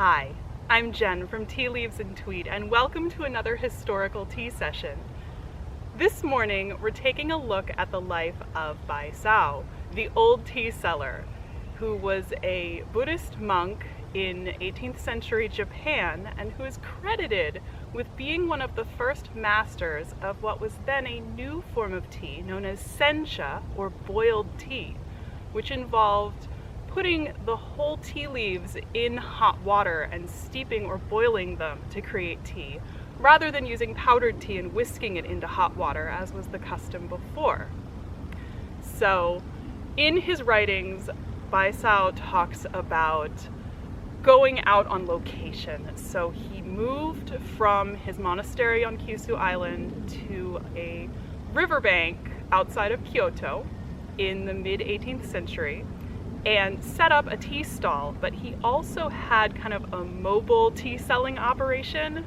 Hi, I'm Jen from Tea Leaves and Tweed, and welcome to another historical tea session. This morning, we're taking a look at the life of Baisao, the old tea seller, who was a Buddhist monk in 18th century Japan and who is credited with being one of the first masters of what was then a new form of tea known as sencha, or boiled tea, which involved putting the whole tea leaves in hot water and steeping or boiling them to create tea, rather than using powdered tea and whisking it into hot water, as was the custom before. So, in his writings, Baisao talks about going out on location. So he moved from his monastery on Kyushu Island to a riverbank outside of Kyoto in the mid-18th century and set up a tea stall, but he also had kind of a mobile tea selling operation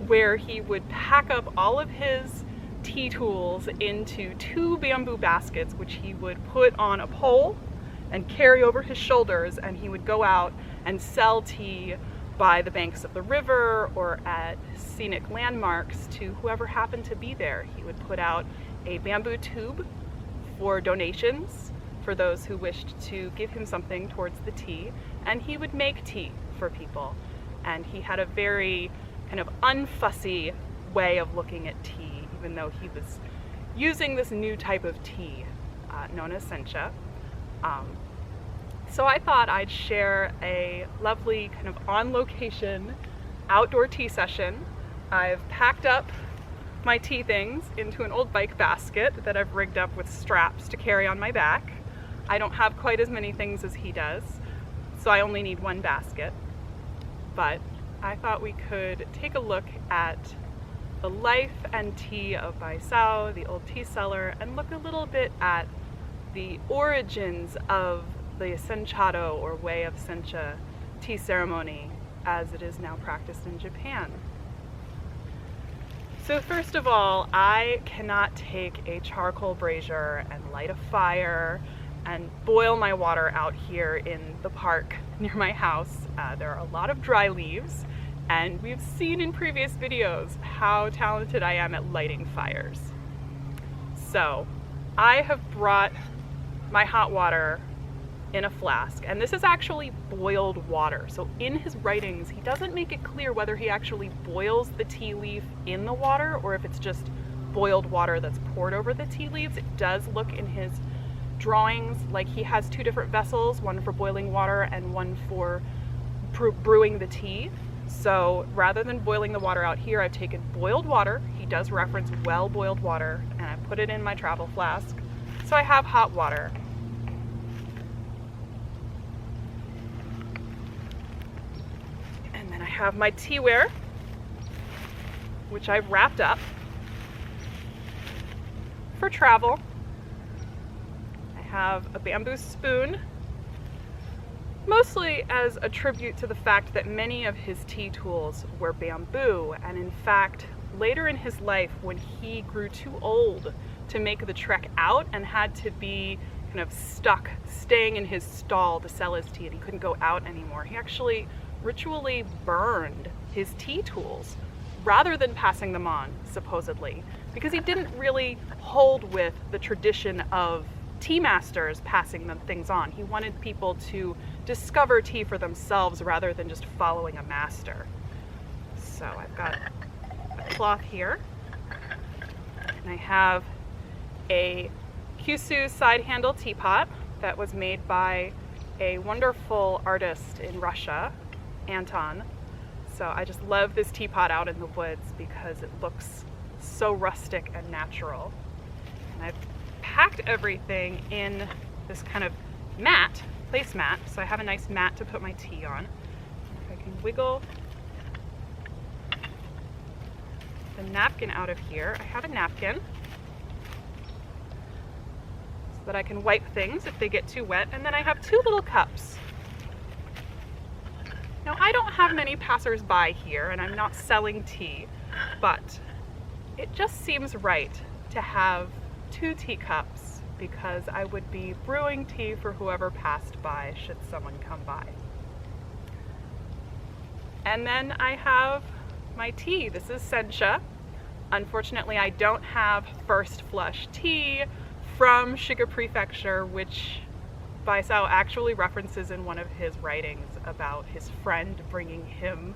where he would pack up all of his tea tools into 2 bamboo baskets, which he would put on a pole and carry over his shoulders, and he would go out and sell tea by the banks of the river or at scenic landmarks to whoever happened to be there. He would put out a bamboo tube for donations for those who wished to give him something towards the tea, and he would make tea for people. And he had a very kind of unfussy way of looking at tea, even though he was using this new type of tea known as sencha. So I thought I'd share a lovely kind of on-location outdoor tea session. I've packed up my tea things into an old bike basket that I've rigged up with straps to carry on my back. I don't have quite as many things as he does, so I only need 1 basket. But I thought we could take a look at the life and tea of Baisao, the old tea seller, and look a little bit at the origins of the senchado, or way of sencha tea ceremony as it is now practiced in Japan. So first of all, I cannot take a charcoal brazier and light a fire and boil my water out here in the park near my house. There are a lot of dry leaves, and we've seen in previous videos how talented I am at lighting fires. So I have brought my hot water in a flask, and this is actually boiled water. So in his writings, he doesn't make it clear whether he actually boils the tea leaf in the water or if it's just boiled water that's poured over the tea leaves. It does look in his drawings like he has 2 different vessels, one for boiling water and one for brewing the tea. So rather than boiling the water out here, I've taken boiled water. He does reference well-boiled water, and I put it in my travel flask. So I have hot water. And then I have my teaware, which I've wrapped up for travel. I have a bamboo spoon, mostly as a tribute to the fact that many of his tea tools were bamboo, and in fact, later in his life, when he grew too old to make the trek out and had to be kind of stuck staying in his stall to sell his tea and he couldn't go out anymore, he actually ritually burned his tea tools rather than passing them on, supposedly, because he didn't really hold with the tradition of tea masters passing them things on. He wanted people to discover tea for themselves rather than just following a master. So I've got a cloth here, and I have a Kyushu side handle teapot that was made by a wonderful artist in Russia, Anton. So I just love this teapot out in the woods because it looks so rustic and natural. And I've packed everything in this kind of mat, placemat, so I have a nice mat to put my tea on. If I can wiggle the napkin out of here, I have a napkin so that I can wipe things if they get too wet, and then I have 2 little cups. Now, I don't have many passers-by here, and I'm not selling tea, but it just seems right to have 2 teacups because I would be brewing tea for whoever passed by should someone come by. And then I have my tea. This is sencha. Unfortunately, I don't have first flush tea from Shiga Prefecture, which Baisao actually references in one of his writings about his friend bringing him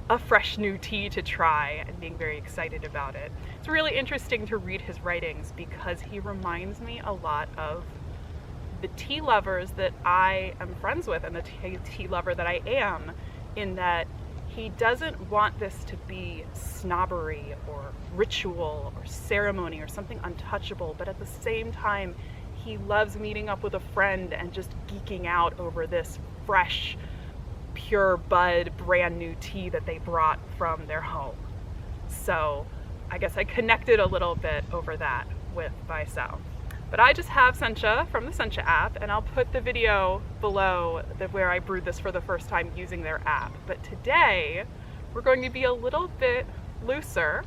a fresh new tea to try and being very excited about it. It's really interesting to read his writings because he reminds me a lot of the tea lovers that I am friends with and the tea lover that I am, in that he doesn't want this to be snobbery or ritual or ceremony or something untouchable, but at the same time, he loves meeting up with a friend and just geeking out over this fresh, pure bud, brand new tea that they brought from their home. So I guess I connected a little bit over that with Baisao. But I just have sencha from the Sencha app, and I'll put the video below where I brewed this for the first time using their app. But today, we're going to be a little bit looser.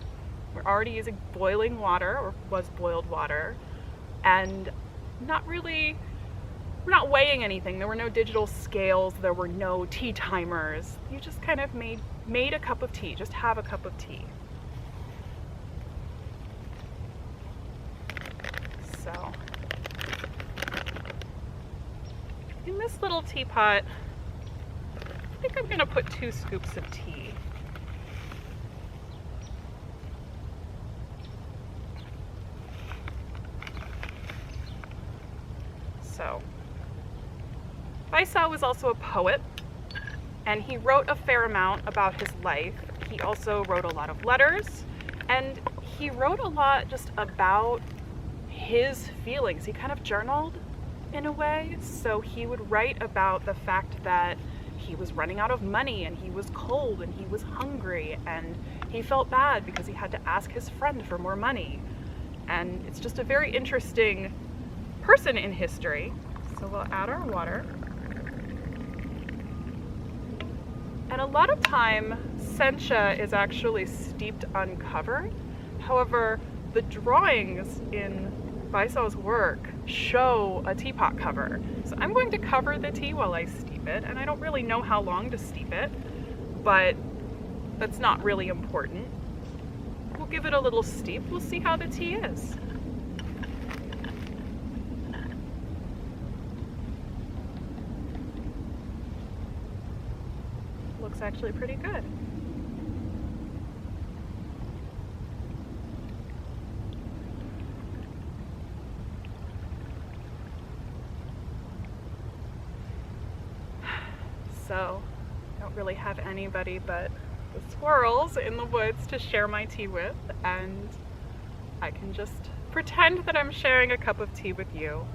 We're already using boiling water, or was boiled water, and we're not weighing anything. There were no digital scales, there were no tea timers. You just kind of made a cup of tea, just have a cup of tea. So, in this little teapot, I think I'm gonna put 2 scoops of tea. So, Baisao was also a poet, and he wrote a fair amount about his life. He also wrote a lot of letters, and he wrote a lot just about his feelings. He kind of journaled in a way. So he would write about the fact that he was running out of money and he was cold and he was hungry and he felt bad because he had to ask his friend for more money. And it's just a very interesting person in history. So we'll add our water. And a lot of time, sencha is actually steeped uncovered. However, the drawings in Baisao's work show a teapot cover. So I'm going to cover the tea while I steep it, and I don't really know how long to steep it, but that's not really important. We'll give it a little steep. We'll see how the tea is. Looks actually pretty good. So, I don't really have anybody but the squirrels in the woods to share my tea with, and I can just pretend that I'm sharing a cup of tea with you.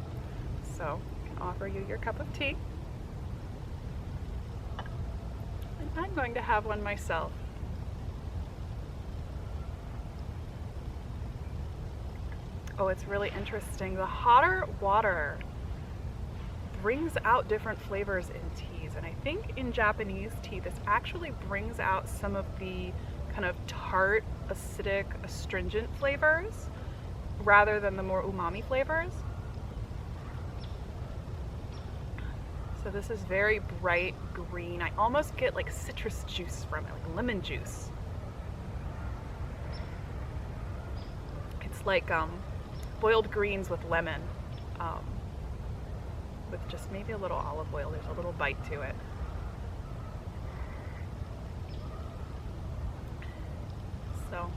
So, I can offer you your cup of tea. And I'm going to have one myself. Oh, it's really interesting. The hotter water brings out different flavors in teas, and I think in Japanese tea this actually brings out some of the kind of tart, acidic, astringent flavors rather than the more umami flavors. So this is very bright green. I almost get like citrus juice from it, like lemon juice. It's like boiled greens with lemon. With just maybe a little olive oil. There's a little bite to it. So,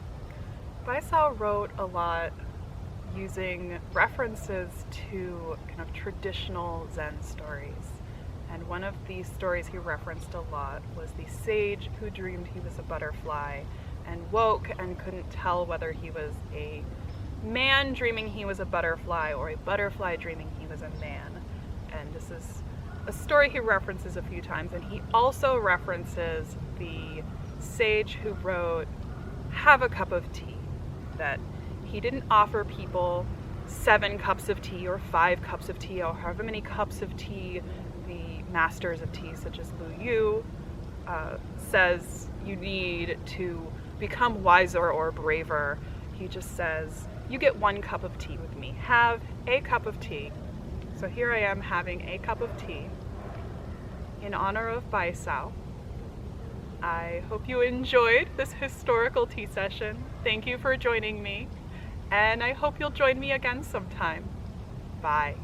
Baisao wrote a lot using references to kind of traditional Zen stories. And one of the stories he referenced a lot was the sage who dreamed he was a butterfly and woke and couldn't tell whether he was a man dreaming he was a butterfly or a butterfly dreaming he was a man. And this is a story he references a few times, and he also references the sage who wrote "Have a cup of tea," that he didn't offer people 7 cups of tea or 5 cups of tea or however many cups of tea the masters of tea such as Lu Yu says you need to become wiser or braver. He just says, you get 1 cup of tea with me. Have a cup of tea. So here I am having a cup of tea in honor of Baisao. I hope you enjoyed this historical tea session. Thank you for joining me, and I hope you'll join me again sometime. Bye.